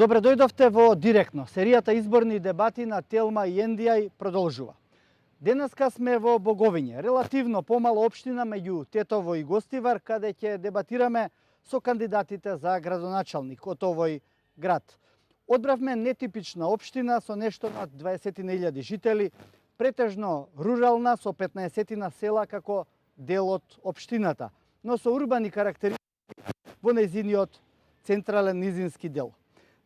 Добре дојдовте во Директно. Серијата изборни дебати на Телма и Ендијај продолжува. Денеска сме во Боговиње, релативно помала општина меѓу Тетово и Гостивар, каде ќе дебатираме со кандидатите за градоначалник од овој град. Одбравме нетипична општина со нешто над 20.000 жители, претежно рурална со 15 села како дел од општината, но со урбани карактеристики во нејзиниот централен низински дел.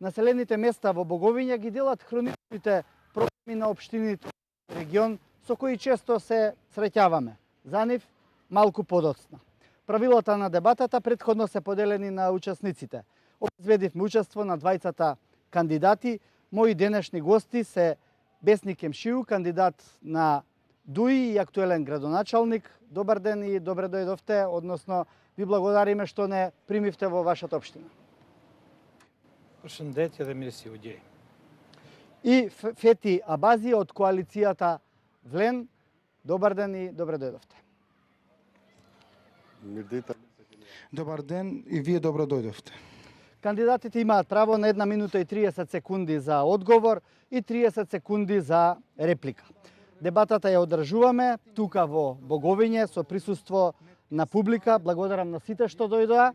Населените места во Боговиње ги делат хроничните проблеми на општините регион со кои често се среќаваме. За нив малку подоцна. Правилата на дебатата претходно се поделени на учесниците. Обезбедивме учество на двајцата кандидати. Мои денешни гости се Бесник Емшију, кандидат на ДУИ и актуелен градоначалник. Добар ден и добре дојдовте, односно ви благодариме што не примивте во вашата општина. И Фети Абази од коалицијата Влен. Добар ден и добре дојдовте. Добар ден и вие добро дојдовте. Кандидатите имаат право на 1 минута и 30 секунди за одговор и 30 секунди за реплика. Дебатата ја одржуваме тука во Боговиње со присуство на публика. Благодарам на сите што дојдоа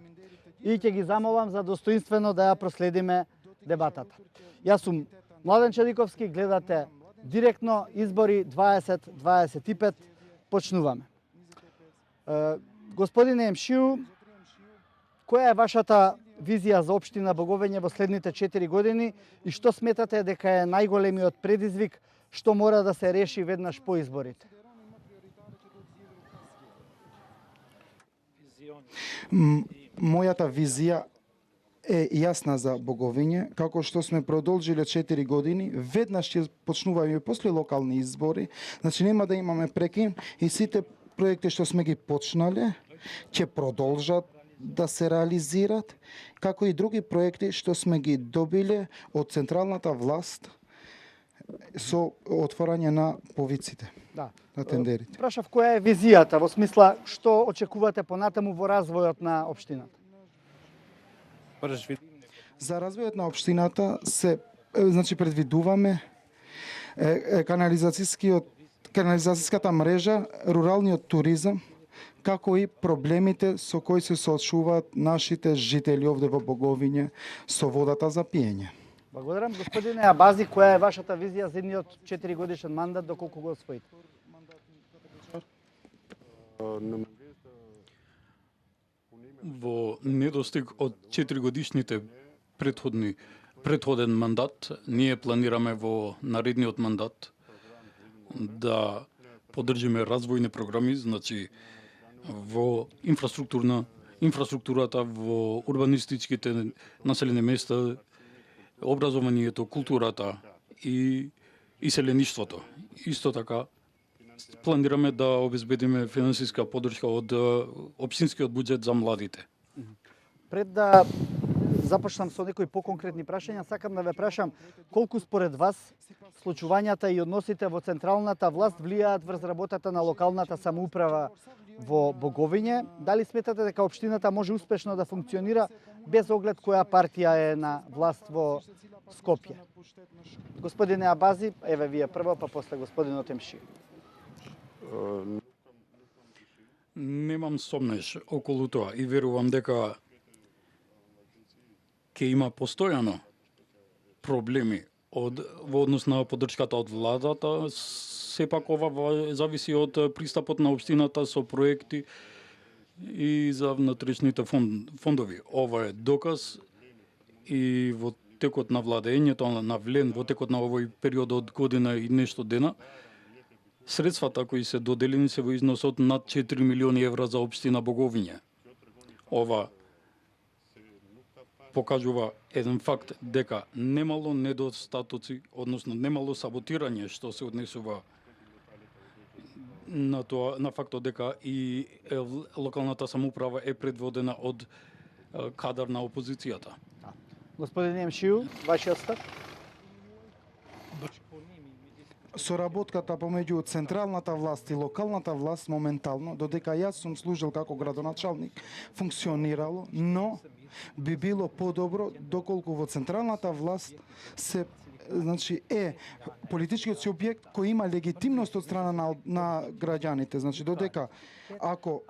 и ќе ги замолам за достоинствено да ја проследиме дебатата. Јас сум Младен Чедиковски, гледате Директно избори 2025. Почнуваме. Господине Емшију, која е вашата визија за општина Боговиње во следните 4 години и што сметате дека е најголемиот предизвик што мора да се реши веднаш по изборите? Мојата визија е јасна за Боговиње, како што сме продолжиле 4 години, веднаш ќе почнуваме после локални избори, значи нема да имаме прекин и сите проекти што сме ги почнале ќе продолжат да се реализират, како и други проекти што сме ги добиле од централната власт со отворање на повиците, да, на тендерите. Прашав која е визијата, во смисла што очекувате понатаму во развојот на општината? За развојот на општината се предвидуваме канализацијската мрежа, руралниот туризам, како и проблемите со кои се соочуваат нашите жители овде во Боговиње со водата за пиење. Благодарам. Господине Абази, која е вашата визија за едниот 4 годишен мандат, доколку го освоите? Во недостиг од 4 годишните претходен мандат, ние планираме во наредниот мандат да поддржиме развојни програми, значи во инфраструктурата, во урбанистичките населени места, образованието, културата и селеништвото. Исто така планираме да обезбедиме финансиска поддршка од општинскиот буџет за младите. Пред да започнам со некои поконкретни прашања, сакам да ве прашам колку според вас случувањата и односите во централната власт влијаат врз работата на локалната самоуправа во Боговиње? Дали сметате дека општината може успешно да функционира без оглед која партија е на власт во Скопје? Господине Абази, еве вие прво, па после господинот Емшију. Немам сомнеш околу тоа и верувам дека ќе има постојано проблеми во однос на поддршката од владата. Сепак ова зависи од пристапот на општината со проекти и за внатрешните фондови. Ова е доказ и во текот на владењето на Влен, во текот на овој период од година и нешто дена, средствата кои се доделени се во износ од над 4 милиони евра за општина Боговиње. Ова покажува еден факт дека немало недостатоци, односно немало саботирање што се однесува на тоа, на фактот дека и локалната самоуправа е предводена од кадар на опозицијата. Господин Емшију, вашиот став? Соработката помеѓу централната власт и локалната власт моментално, додека јас сум служил како градоначалник, функционирало, но би било подобро доколку во централната власт се е политичкиот субјект кој има легитимност од страна на граѓаните. Значи додека ако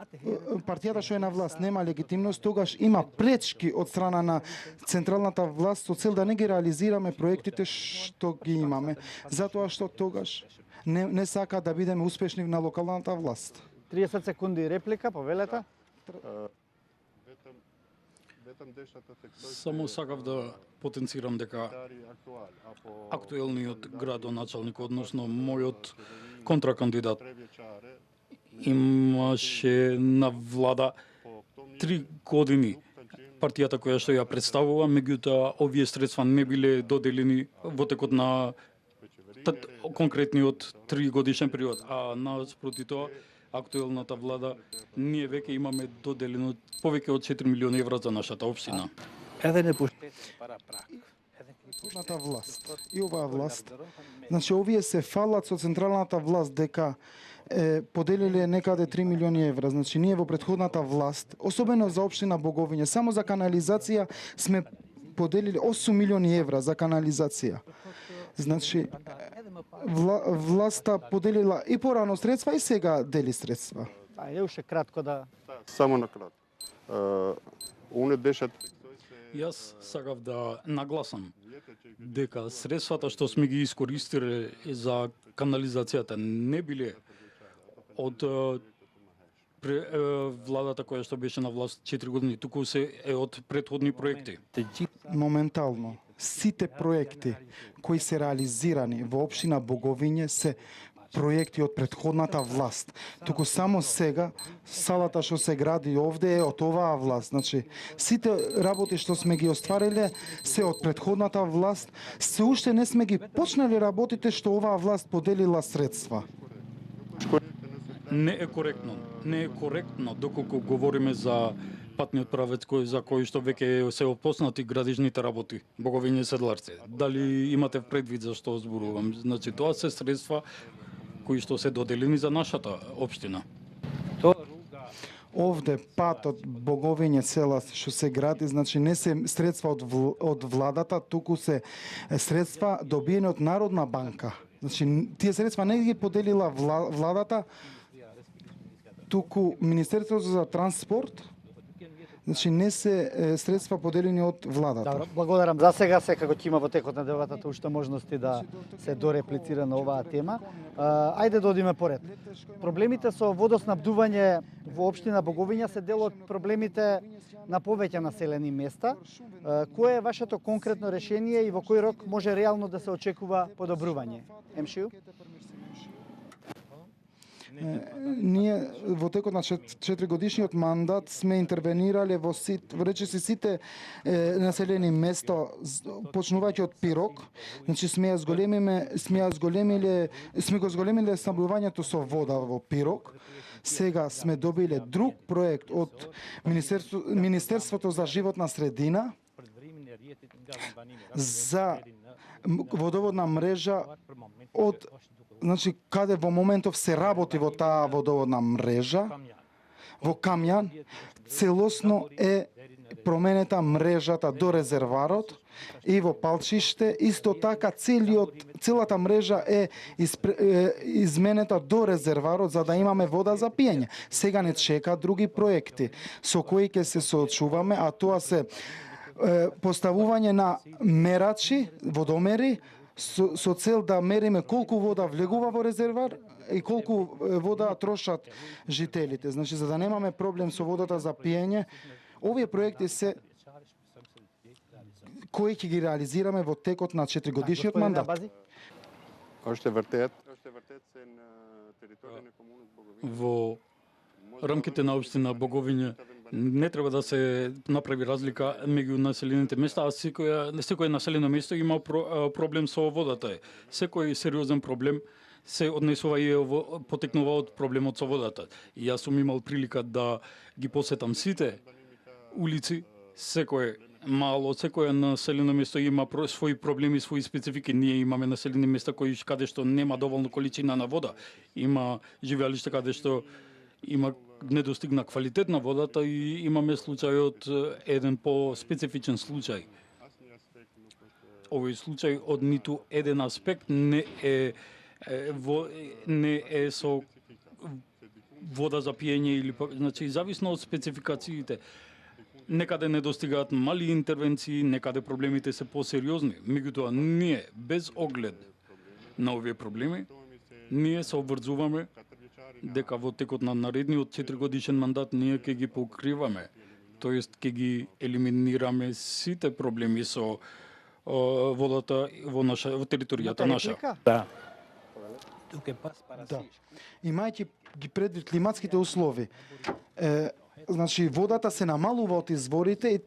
партијата што е на власт нема легитимност, тогаш има пречки од страна на централната власт со цел да не ги реализираме проектите што ги имаме, затоа што тогаш не сака да бидеме успешни на локалната власт. 30 секунди реплика, повелете. Само сакав да потенцирам дека актуелниот градоначалник, односно мојот контракандидат, имаше на влада 3 години партијата која што ја представува, меѓутоа овие средства не биле доделени во текот на конкретниот 3 годишен период, а наспроти тоа актуелната влада ние веќе имаме доделено повеќе од 4 милиони евра за нашата општина. Централната власт и оваа власт, значи овие се фалат со централната власт дека поделиле некаде 3 милиони евра. Значи ние во претходната власт, особено за општина Боговиње, само за канализација сме поделили 8 милиони евра за канализација. Значи власта поделила и порано средства и сега дели средства. Ајде уште кратко да... Само на кратко. Уне дешат... Јас сакав да нагласам дека средствата што сме ги искористиле за канализацијата не биле од владата која што беше на власт 4 години, туку се е од претходни проекти. Моментално сите проекти кои се реализирани во општина Боговиње се проекти од претходната власт. Туку само сега салата што се гради овде е од оваа власт. Значи сите работи што сме ги оствариле се од претходната власт. Се уште не сме ги почнали работите што оваа власт поделила средства. Не е коректно. Не е коректно доколку говориме за патниот правец за кој што веќе се опоснати градижните работи, Боговиње Седларци. Дали имате предвид за што зборувам? Значи тоа се средства кои што се доделени за нашата општина. Овде патот Боговиње села што се гради, значи не се средства од владата, туку се средства добиени од Народна банка. Значи тие средства не ги поделила владата, туку Министерството за транспорт. Значи не се средства поделени од владата. Добро, благодарам. За сега секако ќе има во текот на дебатата уште можности да се дореплицира на оваа тема. Ајде да одиме поред. Проблемите со водоснабдување во општина Боговиња се дел од проблемите на повеќе населени места. Кое е вашето конкретно решение и во кој рок може реално да се очекува подобрување? Емшију? Ние во текот на 4 годишниот мандат сме интервенирале во речиси сите населени места, почнувајќи од Пирок. Значи сме го зголемиле снабдувањето со вода во Пирок. Сега сме добиле друг проект од Министерството за животна средина за водоводна мрежа од каде во моментов се работи во таа водоводна мрежа, во Камјан, целосно е променета мрежата до резерварот и во Палчиште, исто така целата мрежа е изменета до резерварот за да имаме вода за пиење. Сега не чека други проекти со кои ќе се соочуваме, а тоа се поставување на мерачи, водомери, со цел да мериме колку вода влегува во резервар и колку вода трошат жителите. Значи, за да немаме проблем со водата за пиење, овие проекти се кои ќе ги реализираме во текот на 4 годишниот мандат. Още вртет се на територија на комунот Боговиње. Во рамките на општина Боговиње не треба да се направи разлика меѓу населените места, а секој населено место има проблем со водата. Секој сериозен проблем се однесува и потекнува од проблемот со водата. И јас сум имал прилика да ги посетам сите улици, секој мало, секој населено место има своји проблеми, своји специфики. Ние имаме населени места каде што нема доволно количина на вода. Има живеалишта каде што има недостигна квалитет на водата и имаме случајот еден по-специфичен случај. Овој случај од ниту еден аспект не е со вода за пиење или значи зависно од спецификациите. Некаде не достигаат мали интервенции, некаде проблемите се посериозни. Меѓутоа ние без оглед на овие проблеми, ние се обврзуваме дека во текот на наредниот 4-годишен мандат ние ќе ги покриваме, тоест ќе ги елиминираме сите проблеми со водата во територијата наша. Да. Да. Имајќи ги предвид климатските услови, значи водата се намалува од изворите и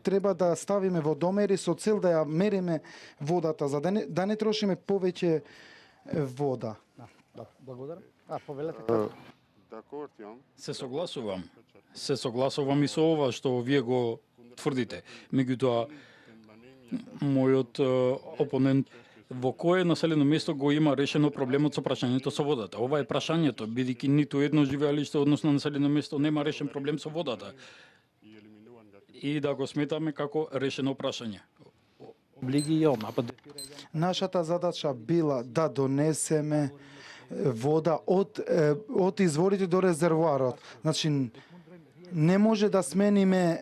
треба да ставиме водомери со цел да ја мериме водата, за да не трошиме повеќе вода. Да, благодарам. Повелете. D'accord, Jan. Се согласувам и со ова што вие го тврдите. Меѓутоа, мојот опонент во кое населено место го има решено проблемот со прашањето со водата. Ова е прашањето, бидејќи ниту едно живеалиште, односно населено место, нема решен проблем со водата. И да го сметаме како решено прашање. Нашата задача била да донесеме вода од изворите до резервоарот. Значи, не може да смениме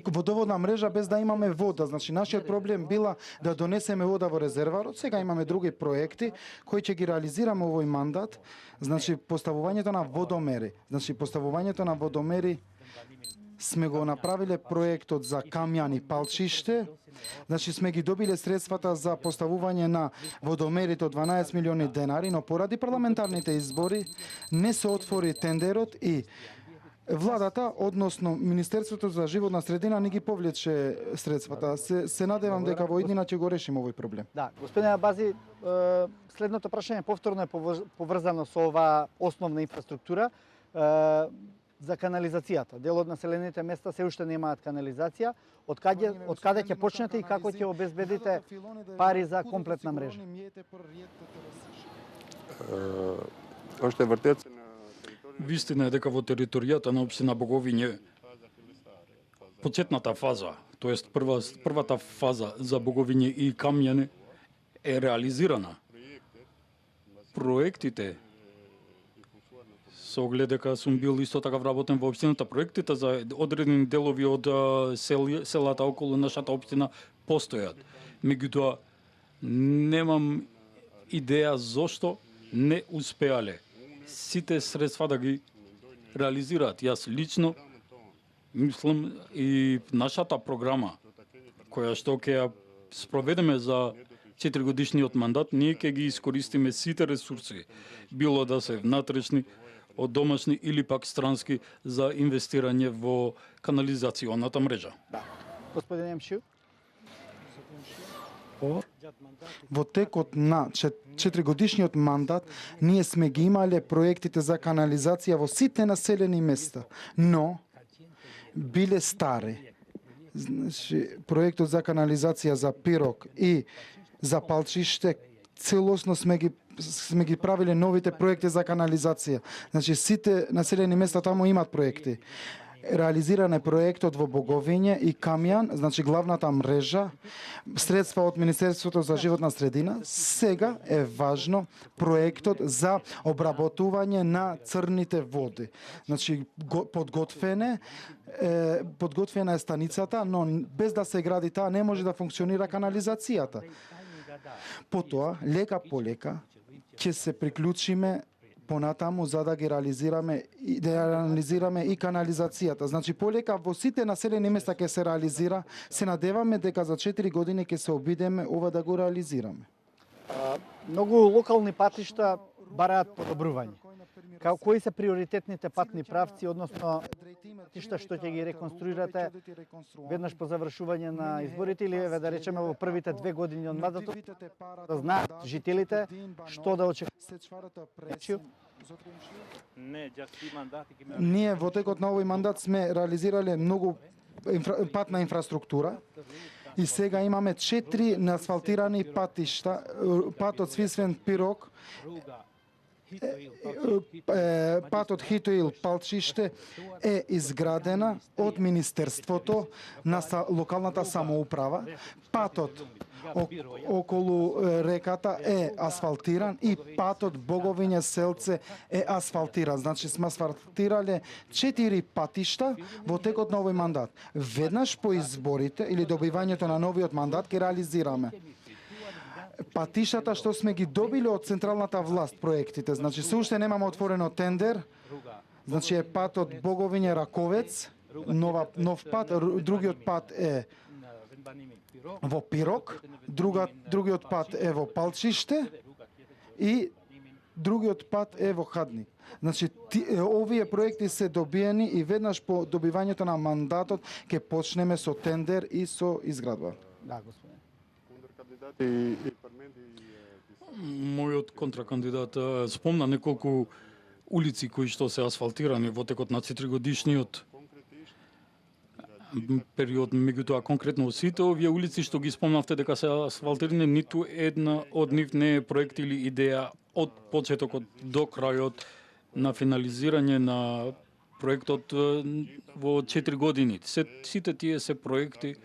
водоводна мрежа без да имаме вода. Значи, нашиот проблем била да донесеме вода во резервоарот. Сега имаме други проекти кои ќе ги реализираме овој мандат. Значи, поставувањето на водомери. Значи, поставувањето на водомери сме го направиле проектот за Камјан и Палчиште. Значи сме ги добиле средствата за поставување на водомерите од 12 милиони денари, но поради парламентарните избори не се отвори тендерот и владата, односно Министерството за животна средина не ги повлече средствата. Се надевам дека во иднина ќе го решиме овој проблем. Да, господине Абази, следното прашање повторно е поврзано со оваа основна инфраструктура. За канализацијата. Дел од населените места се уште немаат канализација. Од каде ќе почнете и како ќе обезбедите пари за комплетна мрежа? Още вртет се на Вистина е дека во територијата на општина Боговиње почетната фаза, тоест првата фаза за Боговиње и Камјане е реализирана. Проектите со оглед дека сум бил исто така вработен во општината, проектите за одредени делови од селата околу нашата општина постојат. Меѓутоа, немам идеја зошто не успеале сите средства да ги реализираат. Јас лично мислам и нашата програма, која што ќе ја спроведеме за 4-годишниот мандат, ние ќе ги искористиме сите ресурси, било да се внатрешни, од домашни или пак странски, за инвестирање во канализационата мрежа. Да. Господин Емшиу? Во текот на 4-годишниот мандат ние сме ги имале проектите за канализација во сите населени места, но биле стари. Значи, проектот за канализација за Пирок и за Палчиште целосно сме ги правиле новите проекти за канализација. Значи сите населени места таму имаат проекти. Реализиран е проектот во Боговиње и Камјан, значи главната мрежа, средства од Министерството за животна средина. Сега е важно проектот за обработување на црните води. Значи подготвена е станицата, но без да се гради таа не може да функционира канализацијата. Потоа, лека по лека, ќе се приклучиме понатаму за да ги реализираме и канализацијата. Значи полека во сите населени места ќе се реализира. Се надеваме дека за 4 години ќе се обидеме ова да го реализираме. Многу локални патишта бараат подобрување. Кои се приоритетните патни правци, односно патишта што ќе ги реконструирате веднаш по завршување на изборите или да речеме во првите 2 години од мандатот, да знаат жителите што да очекуваат? Ние во текот на овој мандат сме реализирале многу патна инфраструктура и сега имаме 4 неасфалтирани патишта, патот Свисвен Пирок патот Хитоил-Палчиште е изградена од Министерството на локалната самоуправа. Патот околу реката е асфалтиран и патот Боговиње-Селце е асфалтиран. Значи сме асфалтирале 4 патишта во текот на овој мандат. Веднаш по изборите или добивањето на новиот мандат ќе реализираме патиштата што сме ги добили од централната власт, проектите. Значи се уште немаме отворено тендер. Значи е патот Боговиње-Раковец, нов пат, другиот пат е во Пирок, другиот пат е во Палчиште и другиот пат е во Хадник. Значи, овие проекти се добиени и веднаш по добивањето на мандатот ќе почнеме со тендер и со изградба. Да, господине. Мојот контракандидат спомна неколку улици кои што се асфалтирани во текот на 4-годишниот период, меѓутоа конкретно сите овие улици што ги спомнавте дека се асфалтирани, ниту една од нив не е проект или идеја од почетокот до крајот на финализирање на проектот во 4 години. Сите тие се проекти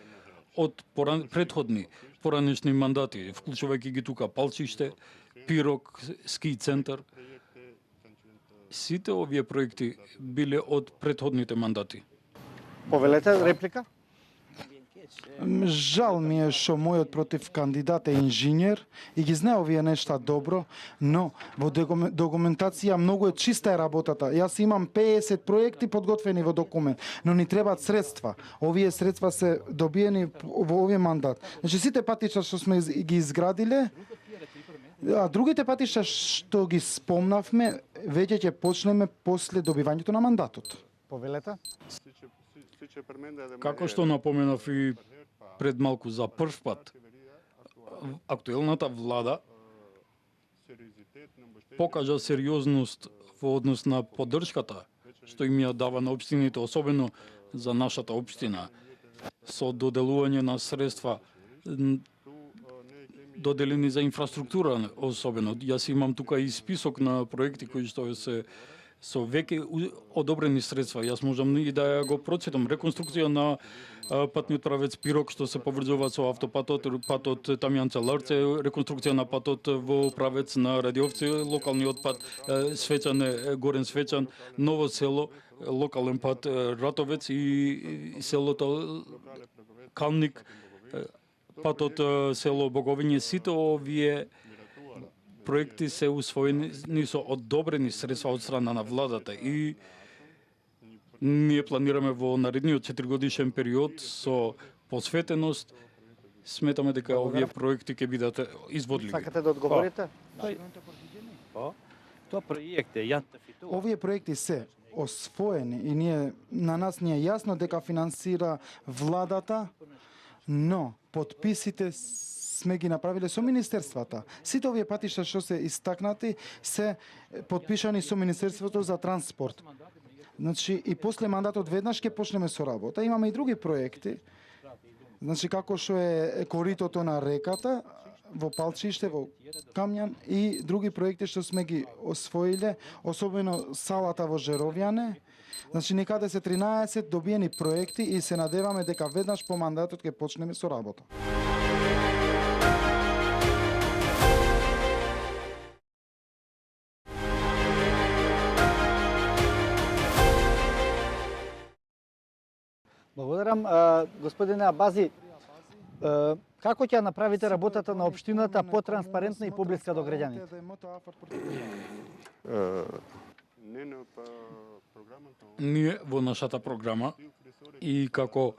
од претходни поранешни мандати, вклучувајќи ги тука Палчиште, Пирок, ски центар. Сите овие проекти биле од претходните мандати. Повелете, реплика? Жал ми е што мојот против кандидат е инженер и ги знае овие нешта добро, но во документација многу е чиста е работата. Јас имам 50 проекти подготвени во документ, но ни требаат средства. Овие средства се добиени во овој мандат. Значи сите патишта што сме ги изградиле, а другите патишта што ги спомнавме, веќе ќе почнеме после добивањето на мандатот. Повелете? Како што напоменав и пред малку за прв пат, актуелната влада покажа сериозност во однос на поддршката што им ја дава на општините, особено за нашата општина, со доделување на средства доделени за инфраструктура особено. Јас имам тука и список на проекти кои што се со веќе одобрени средства. Јас можам и да ја го прочитам. Реконструкција на патниот правец Пирок што се поврзува со автопатот, патот Тамјанца-Ларце, реконструкција на патот во правец на Радиовци, локалниот пат Свечан, Горен Свечан, Ново село, локален пат Ратовец и селото Калник, патот село Боговиње. Сите овие проекти се усвоени со одобрени средства од страна на владата и ние планираме во наредниот 4-годишен период со посветеност. Сметаме дека овие проекти ќе бидат изводливи. Сакате да одговорите? Тоа проект е Овие проекти се освоени и на нас ни е јасно дека финансира владата, но подписите сме ги направиле со министерствата. Сите овие патишта што се истакнати се подпишани со Министерството за транспорт. Значи и после мандатот веднаш ќе почнеме со работа. Имаме и други проекти. Значи како што е коритото на реката во Палчиште, во Камјан и други проекти што сме ги освоиле, особено салата во Жеровјане. Значи некаде се 13 добиени проекти и се надеваме дека веднаш по мандатот ќе почнеме со работа. Благодарам. Господине Абази, како ќе направите работата на општината потранспарентна и поблиска до граѓаните? Ние во нашата програма и како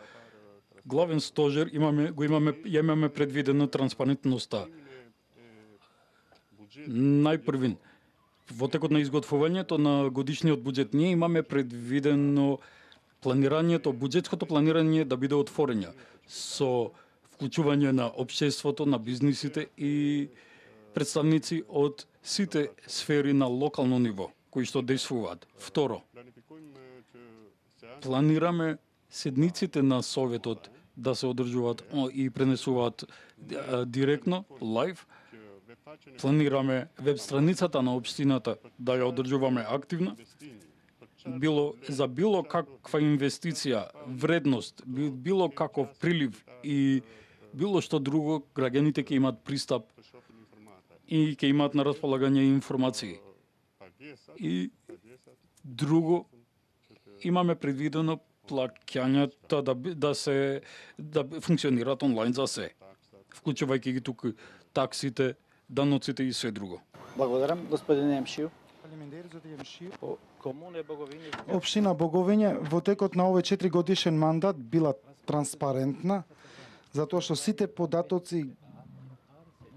главен стожер имаме предвидено транспарентноста. Најпрвин, во текот на изготвувањето на годишниот буџет, ние имаме предвидено буџетското планирање да биде отворење со вклучување на општеството, на бизнисите и представници од сите сфери на локално ниво кои што действуваат. Второ, планираме седниците на советот да се одржуваат и пренесуваат директно, лайв, планираме веб страницата на општината да ја одржуваме активна, за било каква инвестиција, вредност, било каков прилив и било што друго, граѓаните ќе имаат пристап и ќе имаат на располагање информации. И друго, имаме предвидено плаќањата да функционираат онлайн за се, вклучувајќи ги туку таксите, даноците и се друго. Благодарам, господин Емшију. Општина Боговиње во текот на овој 4-годишен мандат била транспарентна, затоа што сите податоци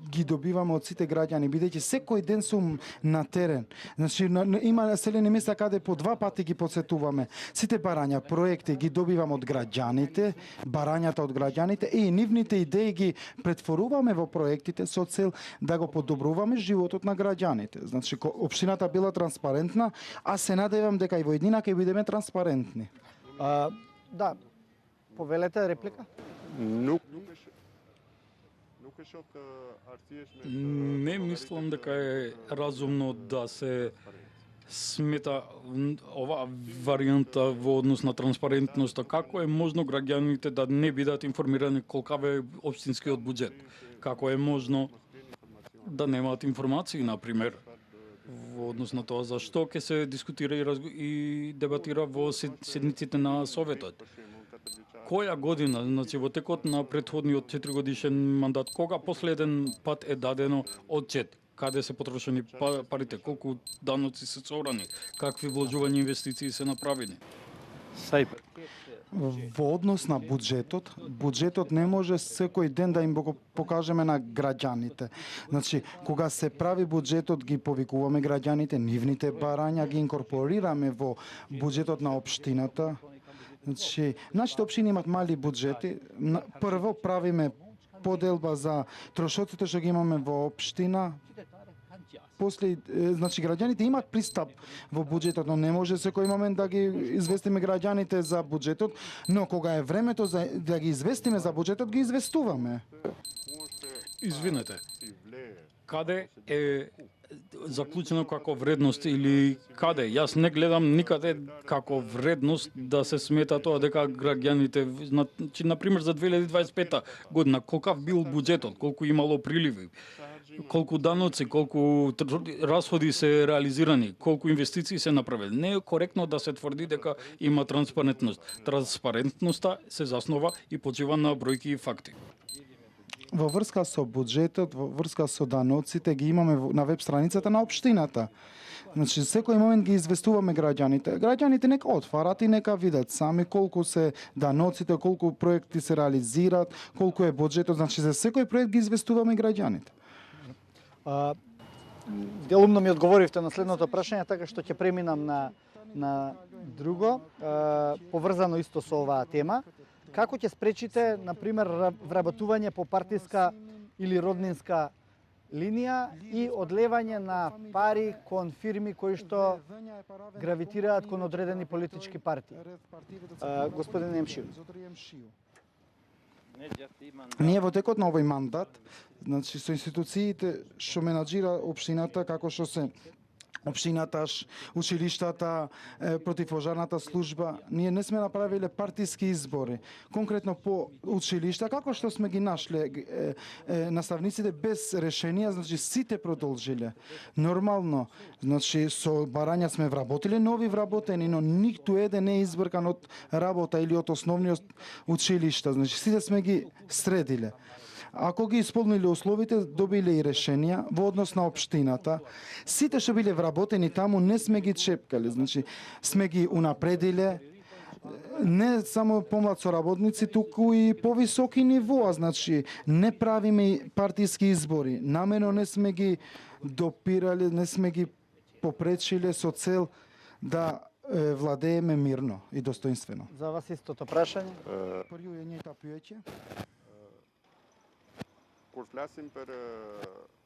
ги добиваме од сите граѓани, бидејќи секој ден сум на терен. Значи, има населени места каде по 2 пати ги посетуваме. Сите барања, проекти ги добиваме од граѓаните, барањата од граѓаните и нивните идеи ги претворуваме во проектите со цел да го подобруваме животот на граѓаните. Значи, општината била транспарентна, а се надевам дека и во иднина ќе бидеме транспарентни. Да, повелете реплика. Не мислам дека е разумно да се смета оваа варијанта во однос на транспарентноста. Како е можно граѓаните да не бидат информирани колкав е општинскиот буџет? Како е можно да немаат информации, например, во однос на тоа зашто ќе се дискутира и дебатира во седниците на Советот? Која година, значи во текот на претходниот 4-годишен мандат, кога последен пат е дадено отчет? Каде се потрошени парите? Колку даноци се собрани? Какви вложувања инвестиции се направени? Во однос на буџетот не може секој ден да им го покажеме на граѓаните. Значи, кога се прави буџетот, ги повикуваме граѓаните, нивните барања ги инкорпорираме во буџетот на општината. Значи, нашите општини имаат мали буџети. Прво правиме поделба за трошоците што ги имаме во општина. После, значи, граѓаните имаат пристап во буџетот, но не може секој момент да ги известиме граѓаните за буџетот, но кога е времето да ги известиме за буџетот, ги известуваме. Извинете, каде е заклучено како вредност или каде? Јас не гледам никаде како вредност да се смета тоа дека граѓаните, значи, например, за 2025 година, колкав бил буџетот, колку имало приливи, колку даноци, колку расходи се реализирани, колку инвестиции се направени. Не е коректно да се тврди дека има транспарентност. Транспарентноста се заснова и почива на бројки и факти. Во врска со буџетот, во врска со даноците ги имаме на веб страницата на општината. Значи, секој момент ги известуваме граѓаните. Граѓаните нека отварат и нека видат сами колку се даноците, колку проекти се реализираат, колку е буџетот. Значи, за секој проект ги известуваме граѓаните. Делумно ми одговоривте на следното прашање, така што ќе преминам на друго, поврзано исто со оваа тема. Како ќе спречите, например, вработување по партиска или роднинска линија и одлевање на пари кон фирми кои што гравитираат кон одредени политички партии? Господин Емшију. Ние во текот на овој мандат, значи со институциите што менаџира општината, како што се општината, училиштата, противпожарната служба, ние не сме направиле партиски избори. Конкретно по училишта, како што сме ги нашле наставниците без решенија, значи сите продолжиле. Нормално, значи со барања сме вработиле, нови вработени, но ниту еден не е избркан од работа или од основниот училишта, значи сите сме ги средиле. Ако ги исполниле условите, добиле и решенија во однос на општината. Сите што биле вработени таму не сме ги чепкали, значи сме ги унапредиле, не само помлад соработници, туку и повисоки нивоа, значи не правиме партиски избори. Намено не сме ги допирале, не сме ги попречиле со цел да владееме мирно и достоинствено. За вас истото прашање?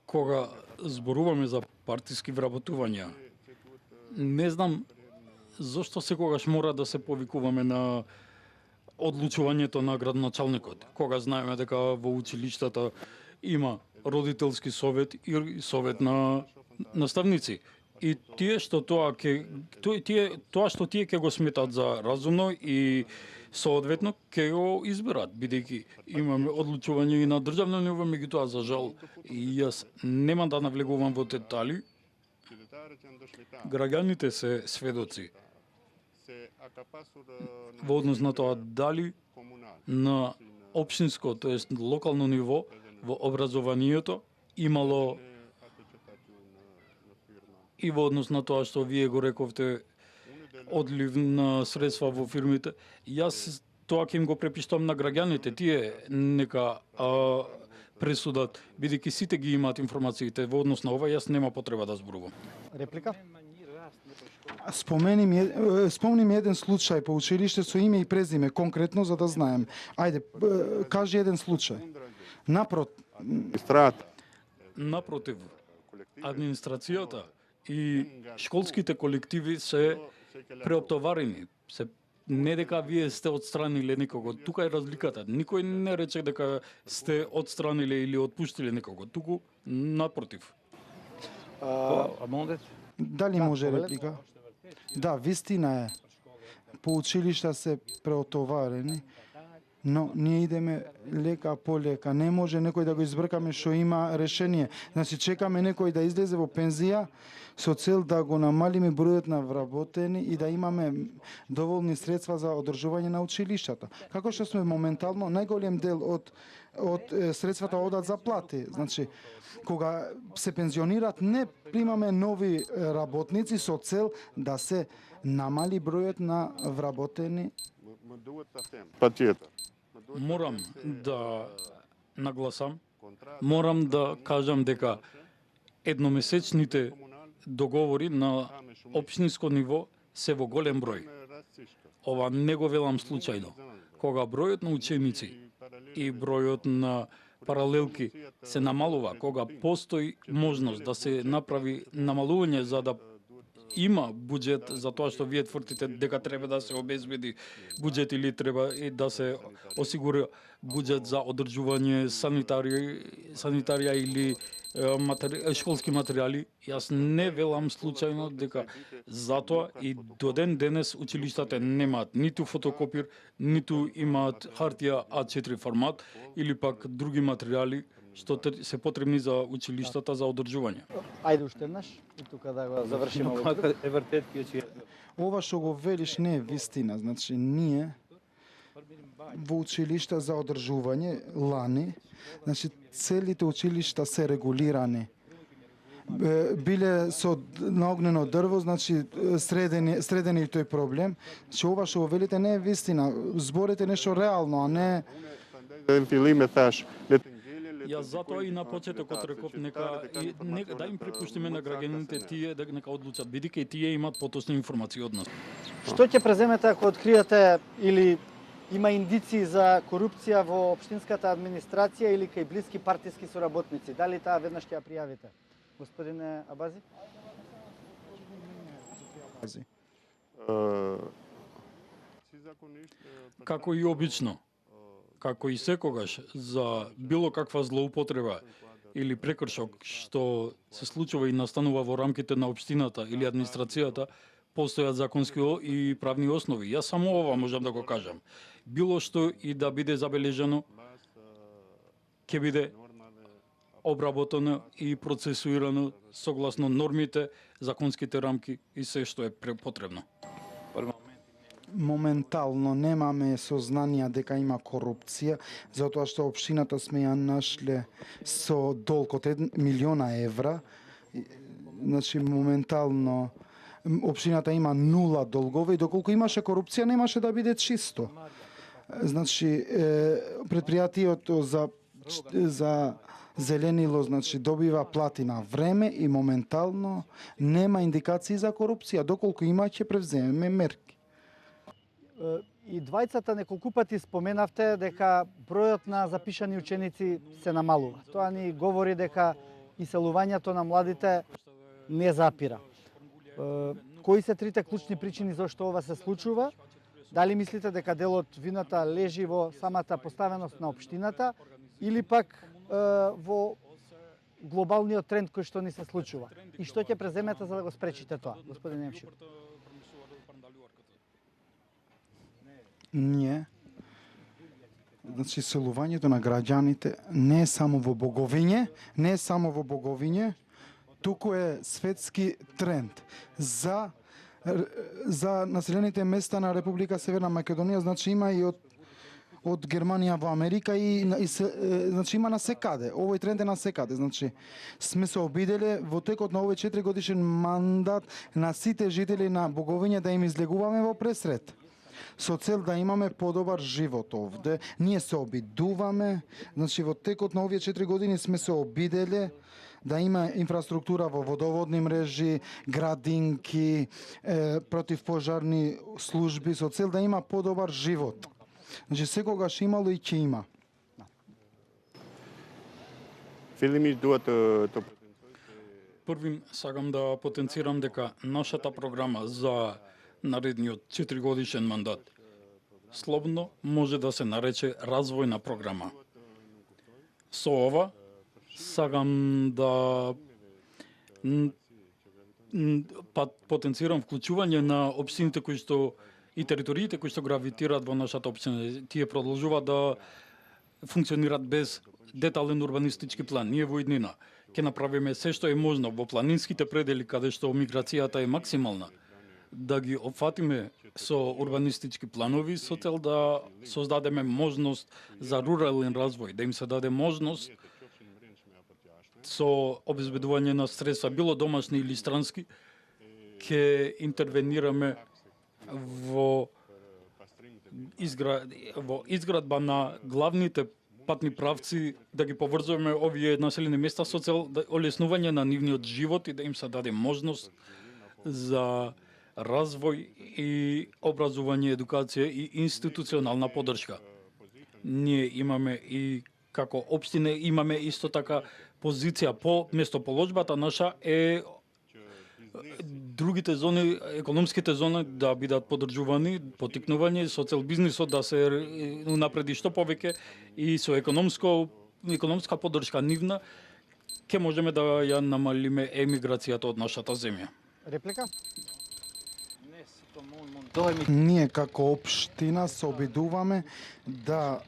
Кога зборуваме за партиски вработувања, не знам зошто секогаш мора да се повикуваме на одлучувањето на градоначалникот. Кога знаеме дека во училиштата има родителски совет и совет на наставници. И тие што тоа што тие ќе го сметат за разумно и соодветно ќе го изберат, бидејќи имаме одлучување и на државно ниво, меѓутоа за жал и јас нема да навлегувам во детали. Граѓаните се сведоци во однос на тоа дали на општинско, тоест локално ниво во образованието имало и во однос на тоа што вие го рековте одлив на средства во фирмите. Јас тоа ќе им го препиштам на граѓаните, тие нека пресудат, бидејќи сите ги имаат информациите во однос на ова, јас нема потреба да зборувам. Реплика? Спомни ми еден случај по училиште со име и презиме, конкретно, за да знаем. Ајде, кажи еден случај. Напротив, администрацијата и школските колективи се преоптоварени. Не дека вие сте отстраниле некого. Тука е разликата. Никој не рече дека сте отстраниле или отпуштиле некого. Туку, напротив. Дали може реплика? Да, вистина е. По училишта се преотоварени, но ние идеме лека по лека. Не може некој да го избркаме што има решение. Значи, чекаме некој да излезе во пензија со цел да го намалиме бројот на вработени и да имаме доволни средства за одржување на училиштата. Како што сме моментално, најголем дел од средствата одат за плати. Значи, кога се пензионират, не примаме нови работници со цел да се намали бројот на вработени. Морам да нагласам, морам да кажам дека едномесечните договори на општинско ниво се во голем број. Ова не го велам случајно. Кога бројот на ученици и бројот на паралелки се намалува, кога постои можност да се направи намалување за да има буџет за тоа што вие тврдите дека треба да се обезбеди буџет или треба и да се осигури буџет за одржување санитарија или школски материјали. Јас не велам случајно дека затоа и до ден денес училиштата немаат ниту фотокопир, ниту имаат хартија А4 формат или пак други материјали што се потребни за училиштата за одржување. Ајде уште еднаш и тука да го завршиме. Ова што го велиш не е вистина. Значи, ние во училишта за одржување лани, значи целите училишта се регулирани. Биле со на огнено дрво, значи средени тој проблем. Значи, ова што го велите не е вистина. Зборите нешто реално, а не... Јас затоа и на почетокот реков нека да им препуштиме на граѓаните тие да нека одлучат, бидејќи тие имаат поточни информации од нас. Што ќе преземете ако откриете или има индиции за корупција во општинската администрација или кај блиски партиски соработници? Дали таа веднаш ќе ја пријавите? Господине Абази? Како и обично, како и секогаш, за било каква злоупотреба или прекршок што се случува и настанува во рамките на општината или администрацијата, постојат законски и правни основи. Јас само ова можам да го кажам. Било што и да биде забележано, ќе биде обработено и процесуирано согласно нормите, законските рамки и се што е потребно. Моментално немаме сознанија дека има корупција, затоа што општината сме ја нашле со долг од 1 милиона евра. Значи, моментално општината има 0 долгови и доколку имаше корупција, немаше да биде чисто. Значи, предпријатието за зеленило, значи, добива плати на време и моментално нема индикации за корупција. Доколку има, ќе превземеме мерки. И двајцата неколку пати споменавте дека бројот на запишани ученици се намалува. Тоа ни говори дека иселувањето на младите не запира. Кои се трите клучни причини зашто ова се случува? Дали мислите дека дел од вината лежи во самата поставеност на општината или пак во глобалниот тренд кој што ни се случува? И што ќе преземете за да го спречите тоа, господин Немчев? Ние, значи, селувањето на граѓаните не е само во Боговиње, туку е светски тренд за населените места на Република Северна Македонија, значи има и од Германија во Америка значи има на секаде. Овој тренд е на секаде. Значи сме се обиделе во текот на овој 4-годишен мандат на сите жители на Боговиње да им излегуваме во пресрет, со цел да имаме подобар живот овде. Ние се обидуваме, значи во текот на овие 4 години сме се обиделе да има инфраструктура во водоводни мрежи, градинки, противпожарни служби, со цел да има подобар живот. Значи секогаш имало и ќе има. Φίλοι το Првим сакам да потенцирам дека нашата програма за наредниот 4 годишен мандат слободно може да се нарече развојна програма. Со ова сакам да потенцирам вклучување на општините кои што и териториите кои што гравитираат во нашата општина. Тие продолжуваат да функционираат без детален урбанистички план. Ние во иднина ќе направиме се што е можно во планинските предели каде што миграцијата е максимална, да ги опфатиме со урбанистички планови со цел да создадеме можност за рурален развој, да им се даде можност со обезбедување на средства, било домашни или странски, ќе интервенираме во изградба на главните патни правци, да ги поврзуваме овие населени места со цел да олеснување на нивниот живот и да им се даде можност за развој и образување, едукација и институционална поддршка. Ние имаме и како општина имаме исто така позиција по местоположбата наша е другите зони, економските зони да бидат поддржувани, потикнувани со цел бизнисот да се унапреди што повеќе и со економска поддршка нивна ќе можеме да ја намалиме емиграцијата од нашата земја. Реплика? Ние како општина се обидуваме да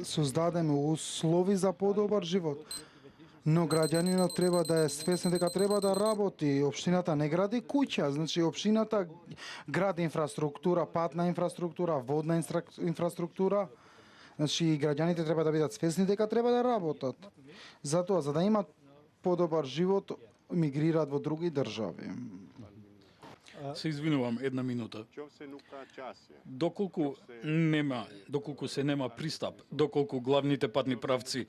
создадеме услови за подобар живот. Но граѓанинот треба да е свесен дека треба да работи. Општината не гради куќа, значи општината гради инфраструктура, патна инфраструктура, водна инфраструктура. Значи граѓаните треба да бидат свесни дека треба да работат. Затоа, за да имат подобар живот, мигрираат во други држави. Се извинувам, една минута. Доколку се нема пристап, доколку главните патни правци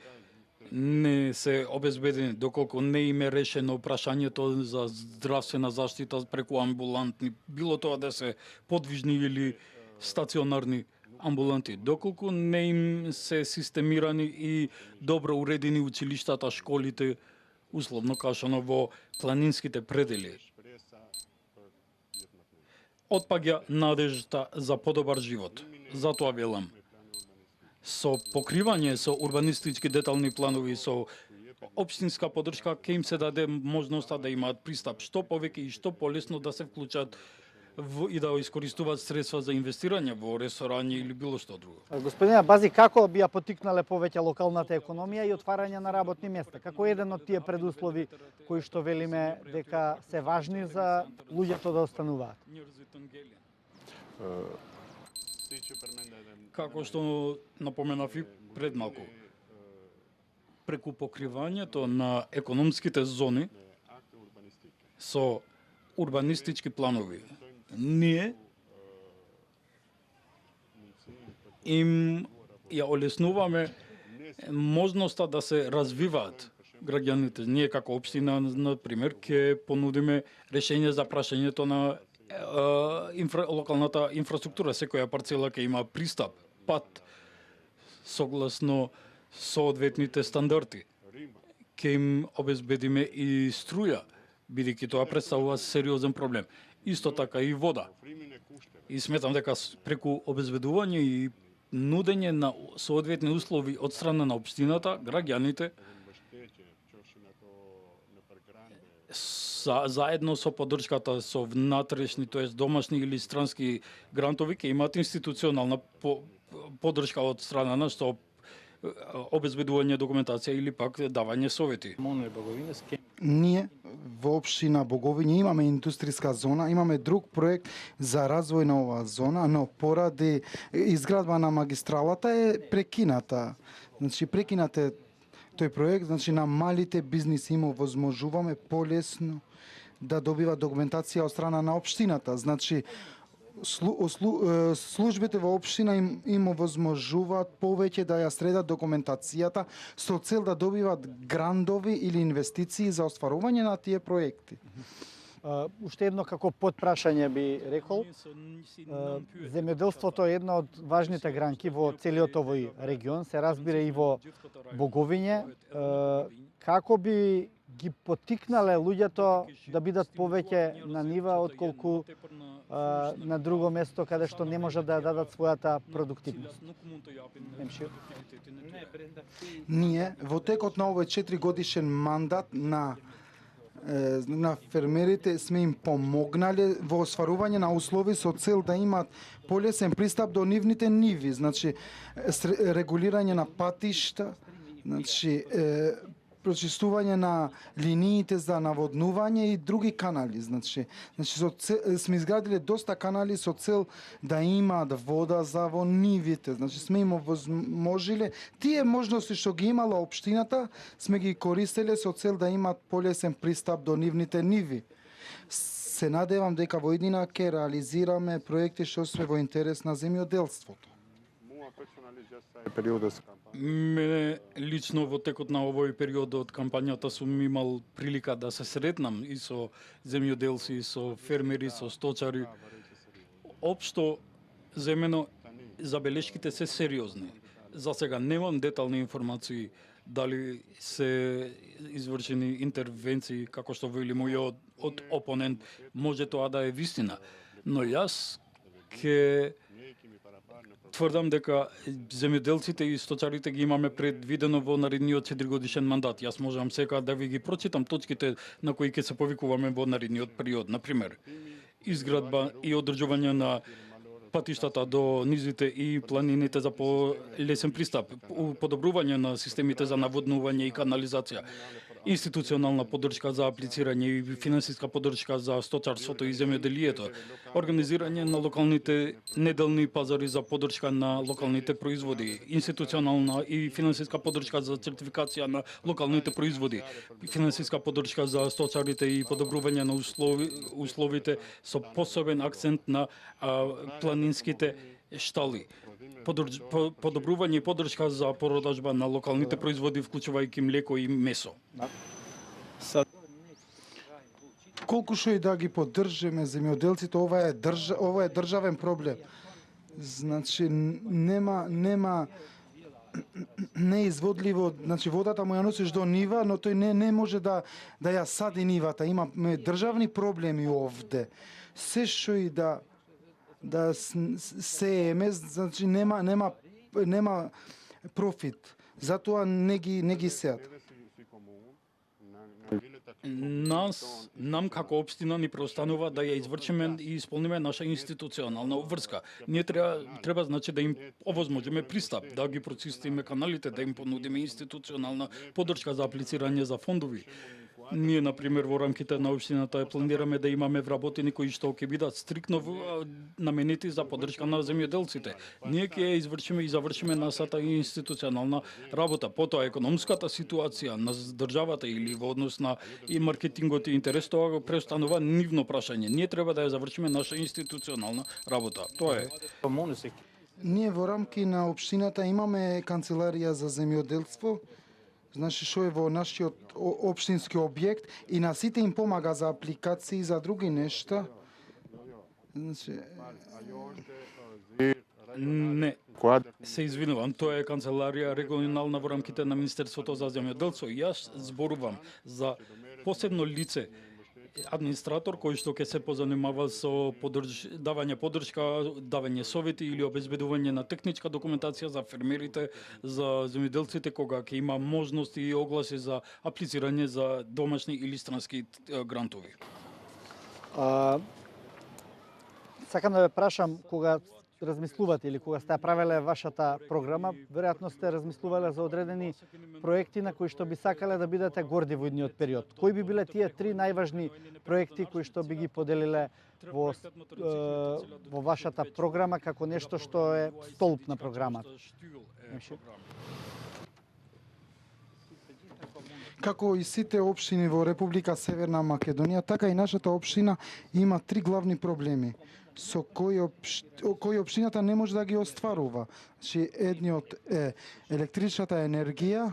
не се обезбедени, доколку не им е решено прашањето за здравствена заштита преку амбулантни, било тоа да се подвижни или стационарни амбуланти, доколку не им се системирани и добро уредени училиштата, школите, условно кажано во планинските предели, отпаѓа надежта за подобар живот. Затоа велам, со покривање со урбанистички детални планови, со општинска поддршка ќе им се даде можноста да имаат пристап што повеќе и што полесно да се вклучат и да искористуваат средства за инвестирање во ресторани или било што друго. Господине Бази, како би ја потикнале повеќе локалната економија и отварање на работни места? Како еден од тие предуслови кои што велиме дека се важни за луѓето да остануваат? Како што напоменав и пред малку, преку покривањето на економските зони со урбанистички планови, ние им ја олеснуваме можноста да се развиваат граѓаните. Ние како општина, например, ќе понудиме решение за прашањето на локалната инфраструктура. Секоја парцела ќе има пристап, пат, согласно соодветните стандарди. Ќе им обезбедиме и струја, бидејќи тоа представува сериозен проблем. Исто така и вода. И сметам дека преку обезбедување и нудење на соодветни услови од страна на општината, граѓаните Заедно со поддршката со внатрешни, тоест домашни или странски грантови, ќе имат институционална поддршка од страна на што обезбедување документација или пак давање совети. Ние во општина Боговиње имаме индустријска зона, имаме друг проект за развој на оваа зона, но поради изградба на магистралата е прекината. Значи прекинате тој проект, значи на малите бизниси им овозможуваме полесно да добива документација од страна на општината. Значи службите во општина им овозможуваат повеќе да ја средат документацијата со цел да добиват грандови или инвестиции за остварување на тие проекти. Уште едно како подпрашање би рекол. Земјоделството е една од важните гранки во целиот овој регион, се разбира и во Боговиње. Како би ги потикнале луѓето да бидат повеќе на нива отколку на друго место каде што не можат да ја дадат својата продуктивност? Ние во текот на овој 4-годишен мандат на фермерите сме им помогнале во остварување на услови со цел да имаат полесен пристап до нивните ниви, значи регулирање на патишта, значи прочистување на линиите за наводнување и други канали, значи сме изградиле доста канали со цел да имаат вода за во нивите, значи сме им овозможиле тие можности што ги имала општината, сме ги користеле со цел да имаат полесен пристап до нивните ниви. Се надевам дека во иднина ќе реализираме проекти што се во интерес на земјоделството. Мене лично во текот на овој период од кампањата сум имал прилика да се сретнам и со земјоделци, и со фермери, со сточари. Општо земено забелешките се сериозни. За сега немам детални информации дали се извршени интервенции, како што вели мојот од опонент, може тоа да е вистина. Но јас ќе тврдам дека земјоделците и сточарите ги имаме предвидено во наредниот 4-годишен мандат. Јас можам сега да ви ги прочитам точките на кои ќе се повикуваме во наредниот период. Например, изградба и одржување на патиштата до низите и планините за полесен пристап, подобрување на системите за наводнување и канализација, институционална поддршка за аплицирање и финансиска поддршка за сточарството и земјоделието, организирање на локалните неделни пазари за поддршка на локалните производи, институционална и финансиска поддршка за сертификација на локалните производи, финансиска поддршка за сточарите и подобрување на условите со посебен акцент на планинските штали. Подобрување и поддршка за продажба на локалните производи, вклучувајќи млеко и месо. Колку што и да ги поддржиме земјоделците, ова е државен проблем. Значи нема неизводливо, значи водата му ја носиш до нива, но тој не може да ја сади нивата. Имаме државни проблеми овде. Се што и да сееме, значи нема профит. Затоа не ги сеат. Нам како општина ни преостанува да ја извршиме и исполниме наша институционална обврска. Ние треба значи да им овозможиме пристап, да ги прочистиме каналите, да им понудиме институционална поддршка за аплицирање за фондови. Ние, например, во рамките на општината планираме да имаме вработени кои што ќе бидат стрикно наменети за поддршка на земјоделците. Ние ќе извршиме и завршиме нашата институционална работа. Потоа економската ситуација на државата или во однос на и маркетингот и интерес, тоа го преостанува нивно прашање. Ние треба да ја завршиме наша институционална работа. Тоа е. Ние во рамки на општината имаме канцеларија за земјоделство, значи што е во нашиот општински објект и на сите им помага за апликации за други нешта. Значи не, се извинувам, тоа е канцеларија регионална во рамките на Министерството за земјоделство. Јас зборувам за посебно лице администратор кој што ќе се позанимава со давање поддршка, давање совети или обезбедување на техничка документација за фермерите, за земјоделците кога ќе има можности и огласи за аплицирање за домашни или странски грантови. Сакам да ве прашам, кога размислувате или кога сте правеле вашата програма, веројатно сте размислувале за одредени проекти на кои што би сакале да бидете горди во идниот период. Кои би биле тие 3 најважни проекти кои што би ги поделиле во вашата програма како нешто што е столб на програмата? Како и сите општини во Република Северна Македонија, така и нашата општина има 3 главни проблеми со кои општината не може да ги остварува. Значи, едниот е електричната енергија,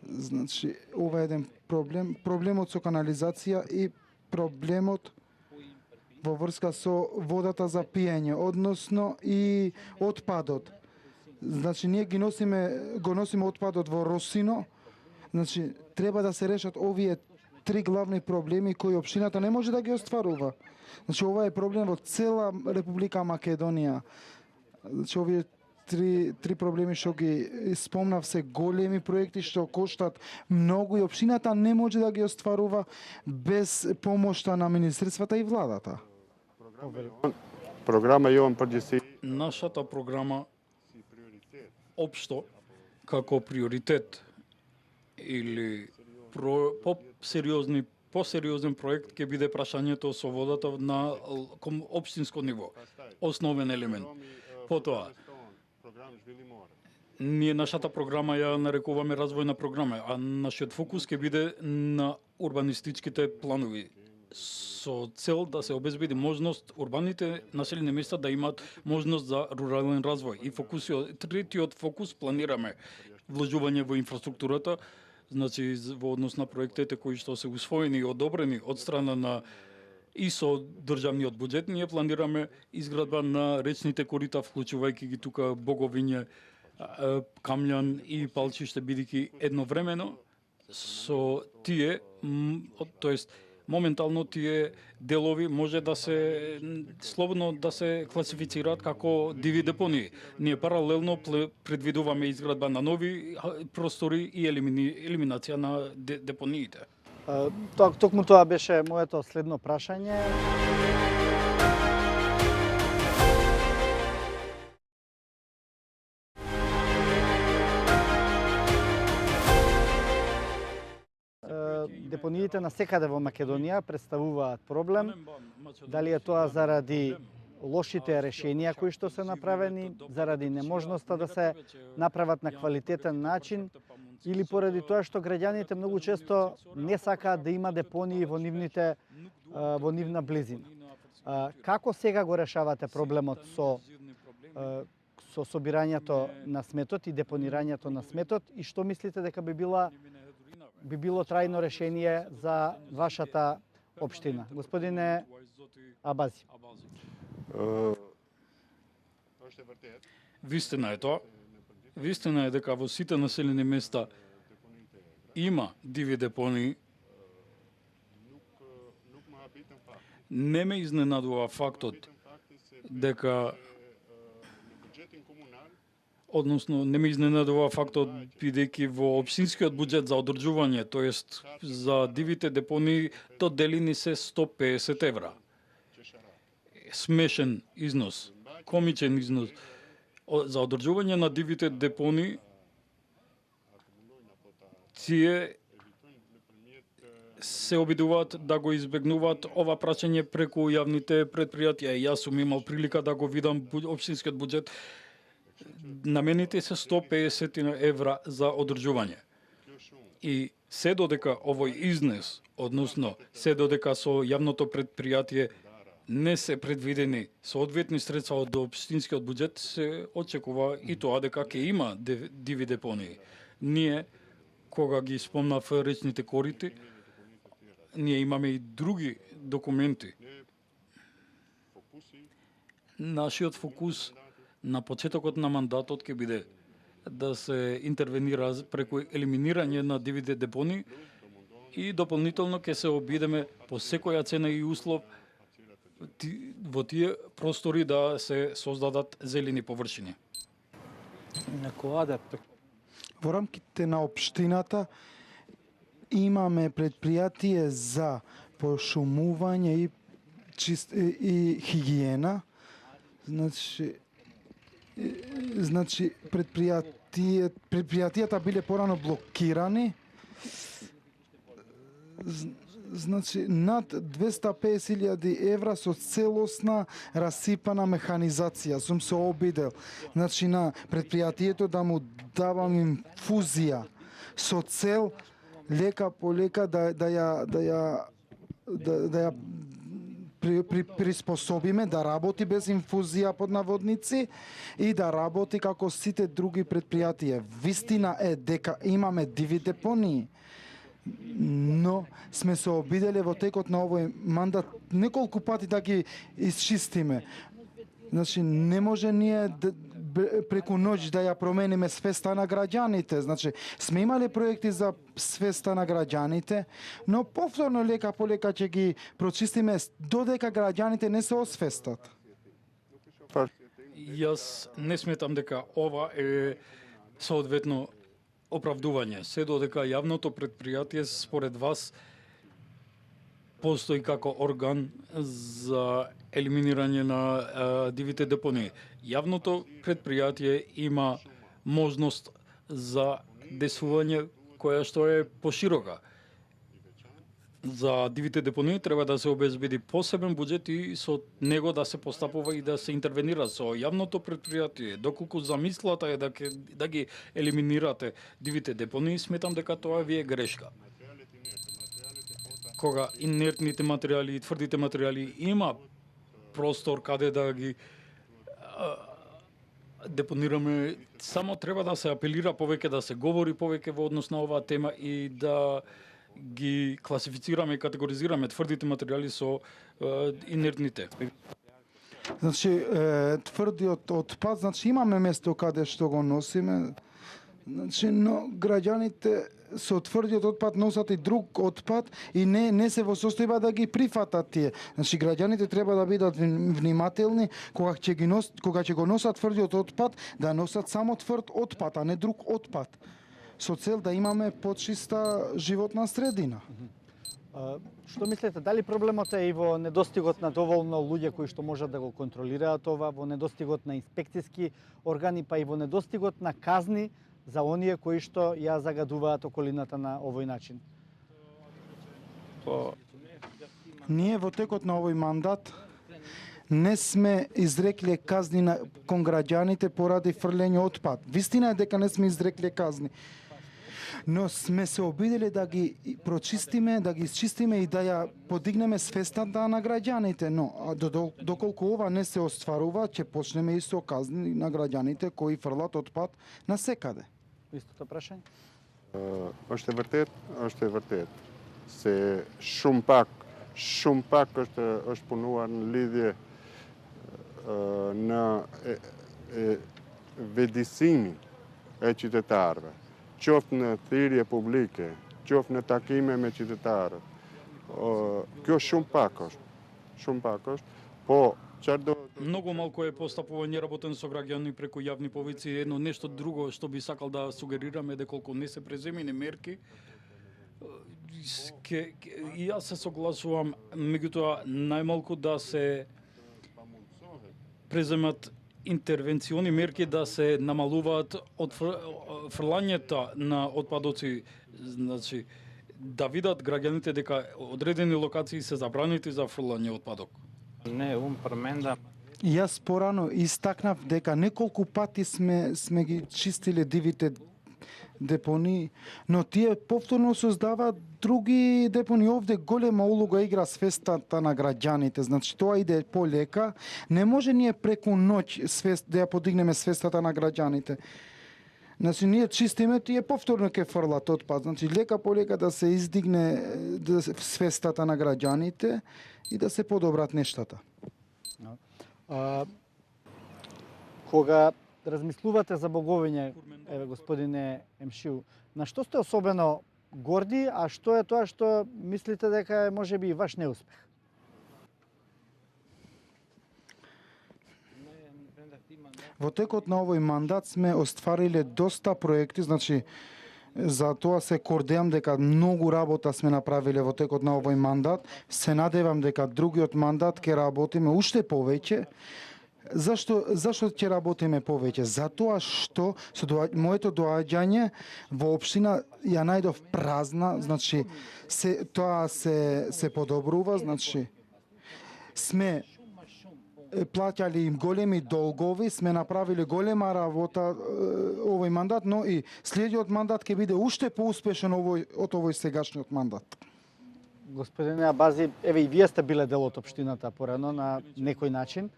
значи, ова е еден проблем, проблемот со канализација и проблемот во врска со водата за пиење, односно и отпадот. Значи, ние го носиме отпадот во Росино. Значи, треба да се решат овие 3 главни проблеми кои општината не може да ги остварува. Значи, ова е проблем во цела Република Македонија. Значи, овие три проблеми што ги спомнав се големи проекти што коштат многу и општината не може да ги остварува без помошта на министерствата и владата. Програма Јован Прџеси. Нашата програма општо како приоритет или посериозен проект ќе биде прашањето со водата на општинско ниво. Основен елемент. Потоа, ние нашата програма ја нарекуваме развојна програма, а нашиот фокус ќе биде на урбанистичките планови со цел да се обезбеди можност урбаните населени места да имаат можност за рурален развој. И третиот фокус планираме вложување во инфраструктурата, значи во однос на проектите кои што се усвоени и одобрени од страна на и со државниот буџет, ние планираме изградба на речните корита, вклучувајќи ги тука Боговиње, Камљан и Палчиште, бидејќи едновремено со тие, тоест моментално тие делови може да се слободно да се класифицираат како диви депонии. Ние паралелно предвидуваме изградба на нови простори и елиминација на депониите. Токму тоа беше моето следно прашање. Депониите на секаде во Македонија представуваат проблем. Дали е тоа заради лошите решенија кои што се направени, заради неможноста да се направат на квалитетен начин, или поради тоа што граѓаните многу често не сакаат да има депонии во нивна близина. Како сега го решавате проблемот со собирањето на сметот и депонирањето на сметот, и што мислите дека би било трајно решение за вашата општина? Господине Абази. Вистина е тоа. Вистина е дека во сите населени места има диви депонии. Не ме изненадува фактот дека не ме изненадува фактот бидејќи во општинскиот буџет за одржување, тоест за дивите депонии, доделени се 150 евра. Смешен износ, комичен износ. За одржување на дивите депонии, тие се обидуваат да го избегнуваат ова прашање преку јавните предпријатија. Јас сум имал прилика да го видам општинскиот буџет. Намените се 150 евра за одржување. И се додека овој изнес, односно се додека со јавното предпријатие не се предвидени соодветни средства од општинскиот буџет, се очекува и тоа дека ќе има диви депонии. Ние, кога ги спомнав речните корити, ние имаме и други документи. Нашиот фокус на почетокот на мандатот ќе биде да се интервенира преку елиминирање на дивите депонии и дополнително ќе се обидеме по секоја цена и услов во тие простори да се создадат зелени површини. Во рамките на општината имаме предпријатие за пошумување и хигиена. Значи предпријатијата биле порано блокирани. Значи над 250.000 евра со целосна расипана механизација. Сум се обидел, значи на предпријатието да му давам инфузија со цел лека по лека да ја приспособиме да работи без инфузија под наводници и да работи како сите други предпријатија. Вистина е дека имаме диви депонии, но сме се обиделе во текот на овој мандат неколку пати да ги исчистиме. Значи не може ние преку ноќ да ја промениме свеста на граѓаните. Значи сме имале проекти за свеста на граѓаните, но повторно лека по лека ќе ги прочистиме додека граѓаните не се освестат. Јас не сметам дека ова е соодветно оправдување, се додека јавното предпријатие според вас постои како орган за елиминирање на дивите депонии. Јавното предпријатие има можност за десување која што е поширока. За дивите депонии треба да се обезбеди посебен буџет и со него да се постапува и да се интервенира со јавното предпријатие. Доколку замислата е да ги елиминирате дивите депонии, сметам дека тоа ви е грешка. Кога инертните материјали и тврдите материјали има простор каде да ги депонираме, само треба да се апелира повеќе, да се говори повеќе во однос на оваа тема и да ги класифицираме и категоризираме тврдите материјали со инертните. Значи тврдиот отпад, значи имаме место каде што го носиме, значи но граѓаните со тврдиот отпад носат и друг отпад и не се во состојба да ги прифатат тие. Значи граѓаните треба да бидат внимателни кога ќе го носат тврдиот отпад, да носат само тврд отпад, а не друг отпад, со цел да имаме почиста животна средина. Што мислите, дали проблемот е и во недостигот на доволно луѓе кои што можат да го контролираат ова, во недостигот на инспекциски органи, па и во недостигот на казни за оние кои што ја загадуваат околината на овој начин? Ние во текот на овој мандат не сме изрекле казни кон граѓаните поради фрлење отпад. Вистина е дека не сме изрекле казни, но сме се обиделе да ги прочистиме, да ги исчистиме и да ја подигнеме свестата на граѓаните. Но доколку ова не се остварува, ќе почнеме и со казни на граѓаните кои фрлат отпад на секаде. Истото прашање? Është e vërtet se shumë pak është punuar në lidhje në vetëdijsimin e qytetarëve, qoftë në thirrje publike, qoftë në takime me qytetarët. Kjo shumë pak është, po Многу малку е постапување работен со граѓани преку јавни повици. Едно нешто друго што би сакал да сугерираме доколку не се преземени мерки. И јас се согласувам, меѓутоа најмалку да се преземат интервенциони мерки, да се намалуваат од фрлањето на отпадоци, значи да видат граѓаните дека одредени локации се забранети за фрлање отпадок. Не, парменда. Јас порано истакнав дека неколку пати сме ги чистиле дивите депонии, но тие повторно создаваат други депонии. Овде голема улога игра свестата на граѓаните. Значи тоа иде полека. Не може ние преку ноќ да ја подигнеме свестата на граѓаните. Значи ние чистиме, тие повторно ќе фрлат отпад. Значи лека по лека да се издигне свестата на граѓаните и да се подобрат нештата. Кога размислувате за Боговиње, еве господине Емшиу, на што сте особено горди, а што е тоа што мислите дека е можеби и ваш неуспех? Во текот на овој мандат сме оствариле доста проекти, значи за тоа се гордеам дека многу работа сме направиле во текот на овој мандат. Се надевам дека другиот мандат ќе работиме уште повеќе. Зашто ќе работиме повеќе? Затоа што со моето доаѓање во општина ја најдов празна, значи тоа се подобрува, значи сме плаќали им големи долгови, сме направиле голема работа овој мандат, но и следниот мандат ќе биде уште поуспешен од овој сегашниот мандат. Господине Абази, еве и вие сте биле дел од општината порано на некој начин.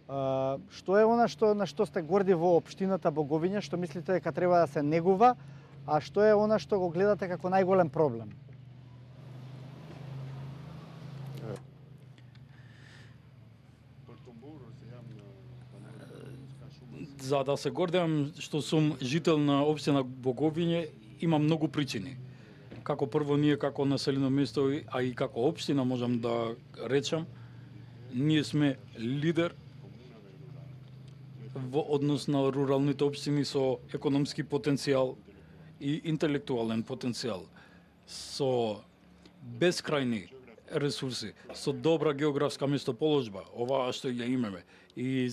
Што е она на што сте горди во општината Боговиња, што мислите дека треба да се негува, а што е она што го гледате како најголем проблем? За да се гордеам што сум жител на општина Боговиње, има многу причини. Како прво, ние како населено место, а и како општина можам да речам, ние сме лидер во однос на руралните општини со економски потенцијал и интелектуален потенцијал, со бескрајни ресурси, со добра географска местоположба, ова што ја имаме. И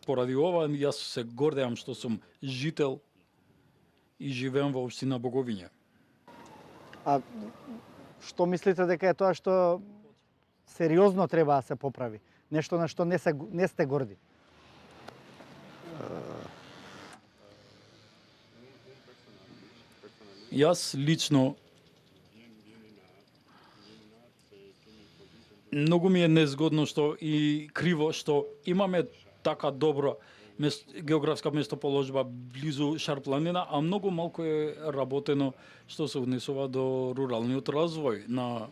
поради ова јас се гордеам што сум жител и живеам во општина Боговиње. А што мислите дека е тоа што сериозно треба да се поправи? Нешто на што не сте горди? Јас лично многу ми е незгодно што и криво што имаме така добра географска местоположба близу Шарпланина, а многу малку е работено што се однесува до руралниот развој на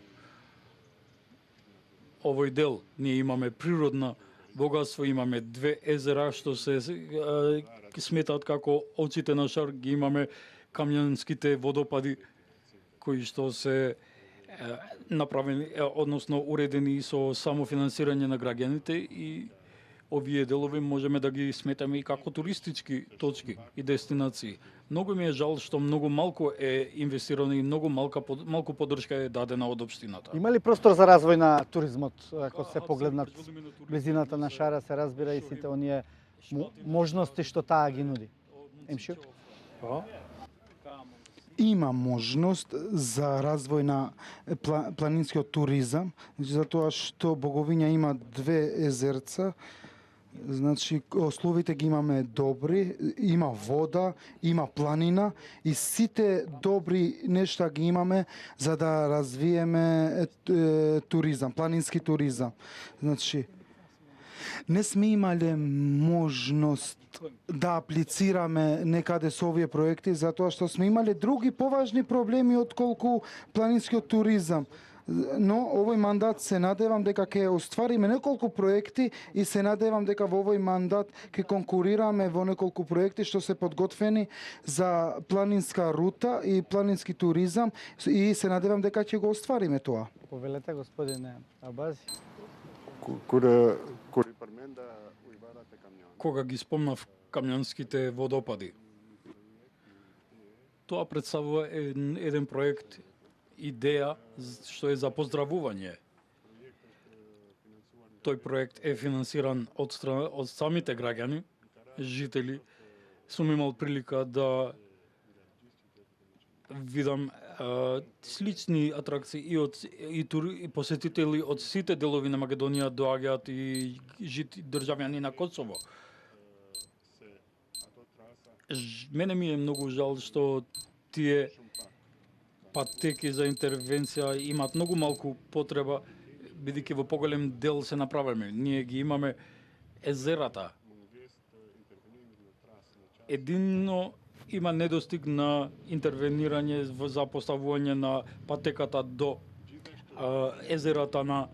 овој дел. Ние имаме природна богатство, имаме две езера што се сметаат како очите на Шар, ги имаме камјанските водопади кои што се направени, односно уредени со самофинансирање на граѓаните, и овие делови можеме да ги сметаме и како туристички точки и дестинации. Многу ми е жал што многу малку е инвестирано и многу малку поддршка е дадена од општината. Има ли простор за развој на туризмот, ако се погледнат близината на Шара, се разбира и сите оние можности што таа ги нуди? Емшир? Има можност за развој на планинскиот туризам, затоа што Боговиња има две езерца, значи условите ги имаме добри, има вода, има планина и сите добри нешта ги имаме за да развиеме туризам, планински туризам. Значи не сме имале можност да аплицираме некаде со овие проекти, затоа што сме имале други поважни проблеми отколку планинскиот туризам. Но овој мандат се надевам дека ќе оствариме неколку проекти и се надевам дека во овој мандат ќе конкурираме во неколку проекти што се подготвени за планинска рута и планински туризам, и се надевам дека ќе го оствариме тоа. Повелете, господине Абази. Кога ги спомнав камјанските водопади, тоа представува еден проект, идеја што е за поздравување. Тој проект е финансиран од самите граѓани, жители. Сум имал прилика да видам слични атракции и посетители од сите делови на Македонија доаѓаат и државјани на Косово. Мене ми е многу жал што тие патеки за интервенција имаат многу малку потреба, бидејќи во поголем дел се направиме. Ние ги имаме езерата. Едино има недостиг на интервенирање за поставување на патеката до езерата на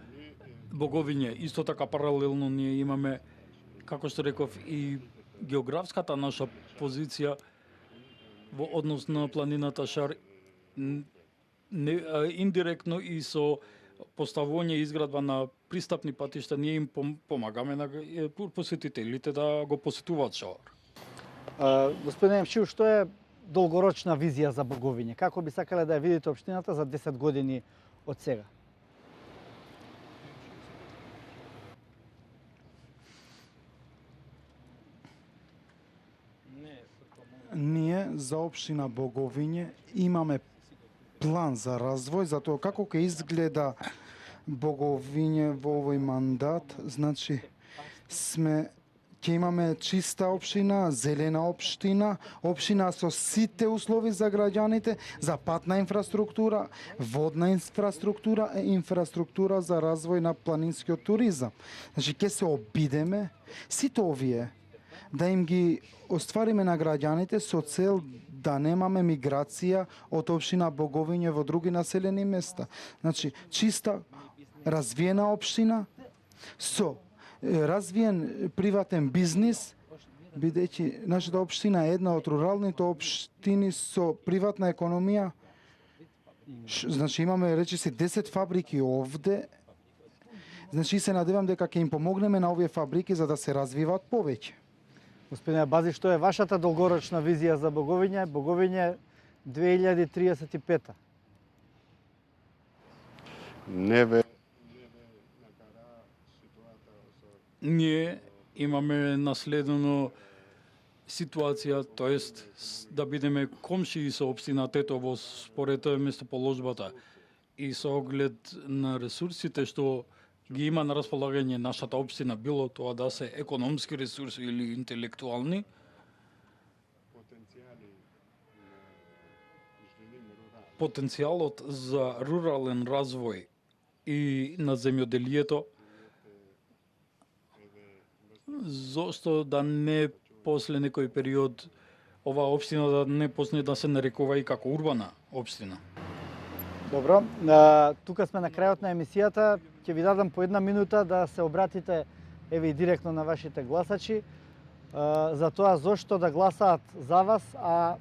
Боговиње. Исто така паралелно ние имаме, како што реков, и географската наша позиција во однос на планината Шар индиректно и со поставување и изградба на пристапни патишта ние им помагаме на посетителите да го посетуваат шоар. Господин Емшиев, што е долгорочна визија за Боговиње? Како би сакале да ја видите општината за 10 години од сега? Ние за општина Боговиње имаме план за развој за тоа како ќе изгледа Боговиње во овој мандат. Значи ќе имаме чиста општина, зелена општина, општина со сите услови за граѓаните, за патна инфраструктура, водна инфраструктура и инфраструктура за развој на планинскиот туризам. Значи ќе се обидеме сите овие да им ги оствариме на граѓаните со цел да немаме миграција од општина Боговиње во други населени места. Значи, чиста, развиена општина со развиен приватен бизнис, бидејќи нашата општина е една од руралните општини со приватна економија. Значи, имаме речиси 10 фабрики овде. Значи, се надевам дека ќе им помогнеме на овие фабрики за да се развиваат повеќе. Господине Бази, што е вашата долгорочна визија за Боговиње? Боговиње 2035. Ние имаме наследено ситуација, тоест да бидеме комшии со општина Тетово според местоположбата и со оглед на ресурсите што ги има на располагање нашата општина, било тоа да се економски ресурси или интелектуални. Потенцијалот за рурален развој и на земјоделието, зошто да не после некој период оваа општина да не почне да се нарекува и како урбана општина. Добро, тука сме на крајот на емисијата. Ќе ви дадам по една минута да се обратите еве и директно на вашите гласачи за тоа зошто да гласаат за вас, а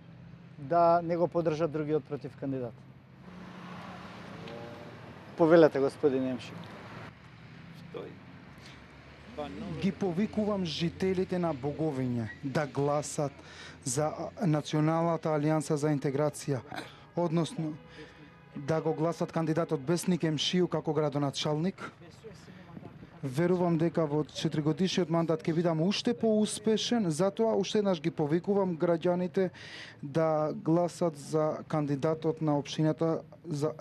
да не го поддржат другиот против кандидат. Повелете, господин Емши. Ги повикувам жителите на Боговиње да гласат за Националната алијанса за интеграција, односно да го гласат кандидатот Бесник Емшију како градоначалник. Верувам дека во 4-годишниот мандат ќе бидам уште поуспешен, затоа уште еднаш ги повикувам граѓаните да гласат за кандидатот на општината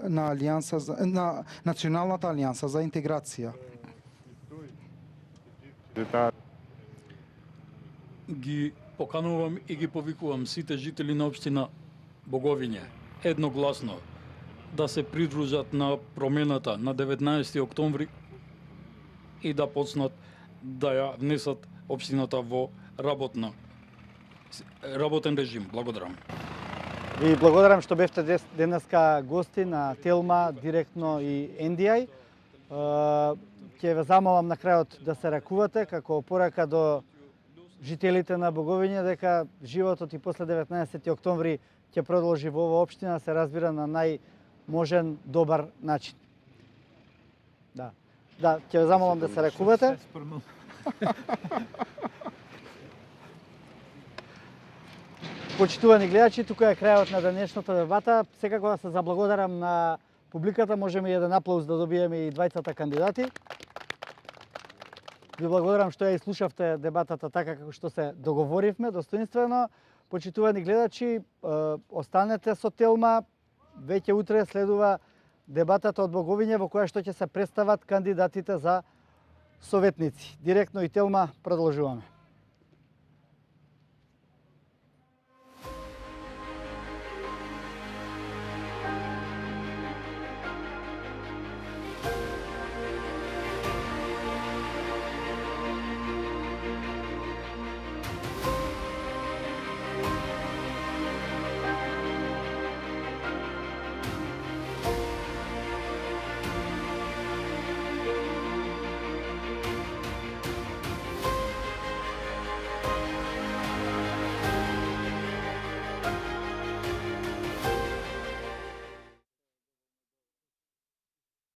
на алијанса на Националната алијанса за интеграција. Ги поканувам и ги повикувам сите жители на општина Боговиње едногласно да се придружат на промената на 19 октомври и да почнат да ја внесат општината во работен режим. Благодарам. Ви благодарам што бевте денеска гости на Телма, директно и NDI. Ќе ве замолам на крајот да се ракувате како порака до жителите на Боговиње дека животот и после 19 октомври ќе продолжи во оваа општина, се разбира на најможен добар начин. Да, ќе ве замолам да се ракувате. Почитувани гледачи, тука е крајот на денешната дебата. Секако да се заблагодарам на публиката, можеме и еден аплауз да добиеме и двајцата кандидати. Ви благодарам што ја изслушавте дебатата така како што се договоривме, достоинствено. Почитувани гледачи, останете со Телма. Веќе утре следува дебатата од Боговиње во која што ќе се представат кандидатите за советници. Директно и Телма продолжуваме.